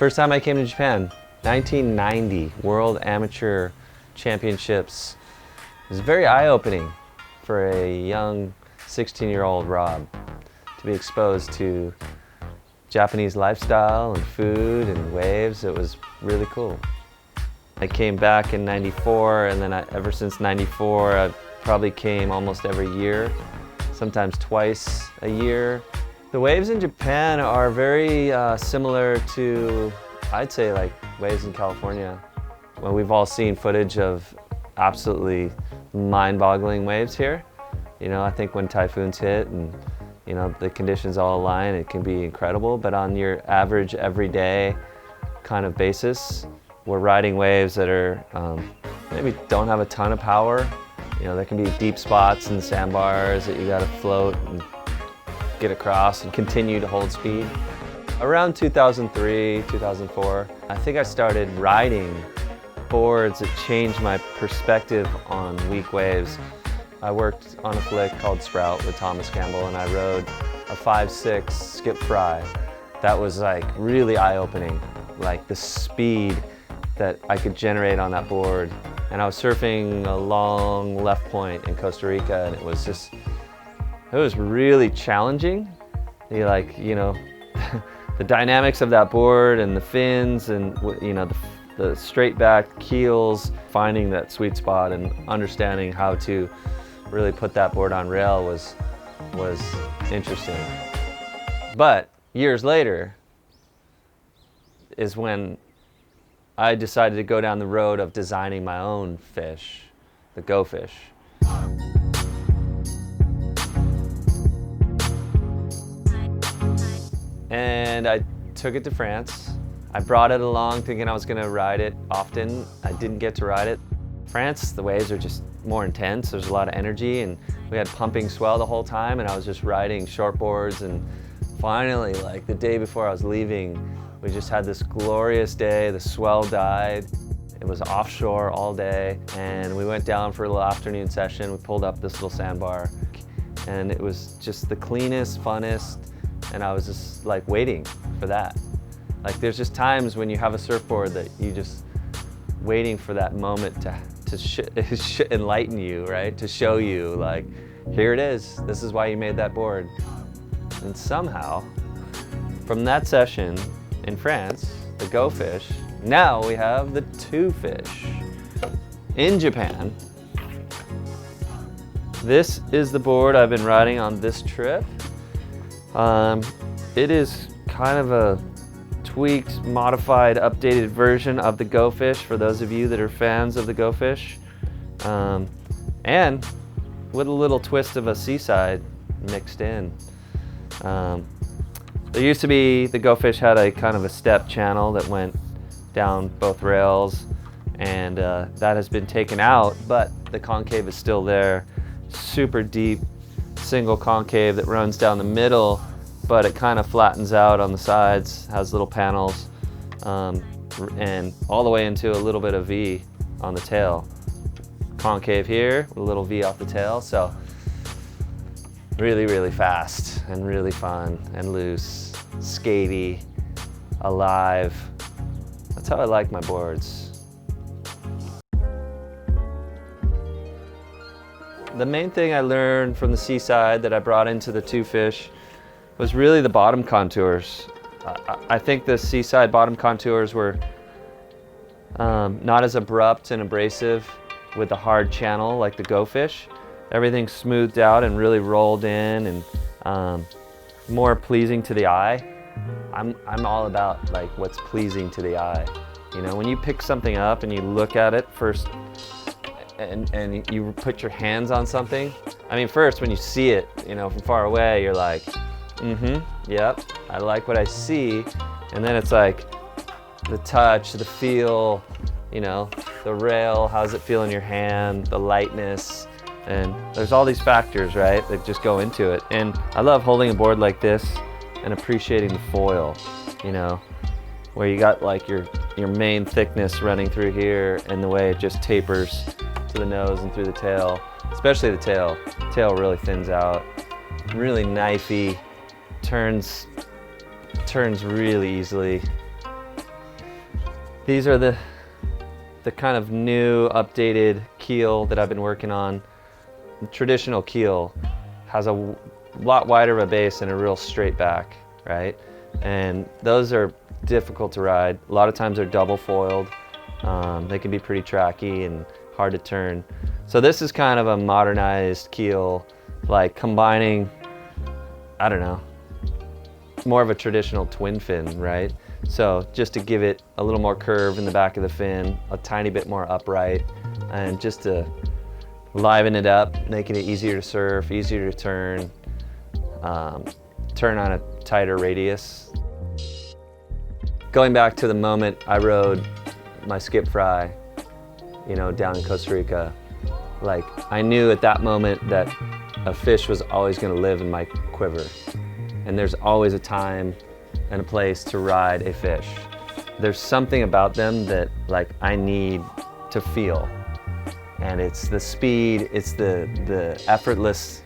First time I came to Japan, 1990, World Amateur Championships. It was very eye-opening for a young 16-year-old Rob to be exposed to Japanese lifestyle and food and waves. It was really cool. I came back in 94, and then ever since 94, I probably came almost every year, sometimes twice a year. The waves in Japan are very similar to, I'd say, like waves in California. Well, we've all seen footage of absolutely mind-boggling waves here. You know, I think when typhoons hit and the conditions all align, it can be incredible. But on your average, everyday kind of basis, we're riding waves that are maybe don't have a ton of power. There can be deep spots in the sandbars that you got to float and get across and continue to hold speed. Around 2003, 2004, I think I started riding boards that changed my perspective on weak waves. I worked on a flick called Sprout with Thomas Campbell, and I rode a 5.6 skip fry. That was like really eye-opening, like the speed that I could generate on that board. And I was surfing a long left point in Costa Rica, and it was really challenging. The dynamics of that board and the fins and the straight back keels, finding that sweet spot and understanding how to really put that board on rail was interesting. But years later is when I decided to go down the road of designing my own fish, the Go Fish. And I took it to France. I brought it along thinking I was going to ride it often. I didn't get to ride it. France, the waves are just more intense. There's a lot of energy, and we had pumping swell the whole time, and I was just riding shortboards. And finally, like the day before I was leaving, we just had this glorious day. The swell died. It was offshore all day, and we went down for a little afternoon session. We pulled up this little sandbar, and it was just the cleanest, funnest, and I was just like waiting for that. Like there's just times when you have a surfboard that you just waiting for that moment to enlighten you, right? To show you like, here it is. This is why you made that board. And somehow, from that session in France, the Go Fish, now we have the Two Fish in Japan. This is the board I've been riding on this trip. It is kind of a tweaked, modified, updated version of the Go Fish for those of you that are fans of the Go Fish. And with a little twist of a Seaside mixed in. There used to be, the Go Fish had a kind of a step channel that went down both rails, and that has been taken out, but the concave is still there. Super deep, single concave that runs down the middle, but it kind of flattens out on the sides, has little panels, and all the way into a little bit of V on the tail. Concave here, with a little V off the tail, so really, really fast and really fun and loose, skatey, alive. That's how I like my boards. The main thing I learned from the Seaside that I brought into the Two Fish was really the bottom contours. I think the Seaside bottom contours were not as abrupt and abrasive with a hard channel like the Go Fish. Everything smoothed out and really rolled in and more pleasing to the eye. I'm all about like what's pleasing to the eye. When you pick something up and you look at it first and you put your hands on something, I mean, first when you see it, from far away, you're like, yep, I like what I see. And then it's like the touch, the feel, the rail, how's it feel in your hand, the lightness. And there's all these factors, right, that just go into it. And I love holding a board like this and appreciating the foil, where you got like your main thickness running through here and the way it just tapers to the nose and through the tail, especially the tail. The tail really thins out, really knifey, turns really easily. These are the kind of new updated keel that I've been working on. The traditional keel has a lot wider of a base and a real straight back, right? And those are difficult to ride. A lot of times they're double foiled. They can be pretty tracky and hard to turn. So this is kind of a modernized keel, like combining, I don't know, more of a traditional twin fin, right? So just to give it a little more curve in the back of the fin, a tiny bit more upright, and just to liven it up, making it easier to surf, easier to turn, turn on a tighter radius. Going back to the moment I rode my skip fry, you know, down in Costa Rica, like I knew at that moment that a fish was always going to live in my quiver. And there's always a time and a place to ride a fish. There's something about them that like I need to feel. And it's the speed, it's the effortlessness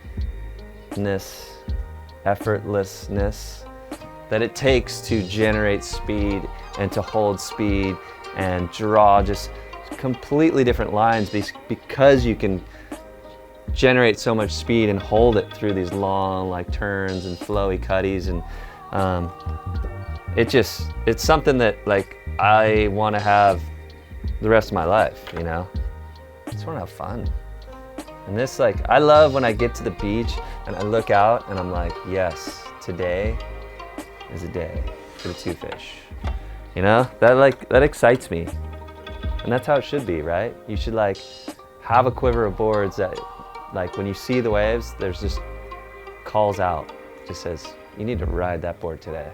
that it takes to generate speed and to hold speed and draw just completely different lines because you can generate so much speed and hold it through these long like turns and flowy cutties, and it's something that like I want to have the rest of my life, you know. I just want to have fun. And this, like, I love when I get to the beach and I look out and I'm like, yes, today is a day for the two fish. You know, that excites me. And that's how it should be, right? You should like have a quiver of boards that like when you see the waves, there's just calls out. It just says, you need to ride that board today.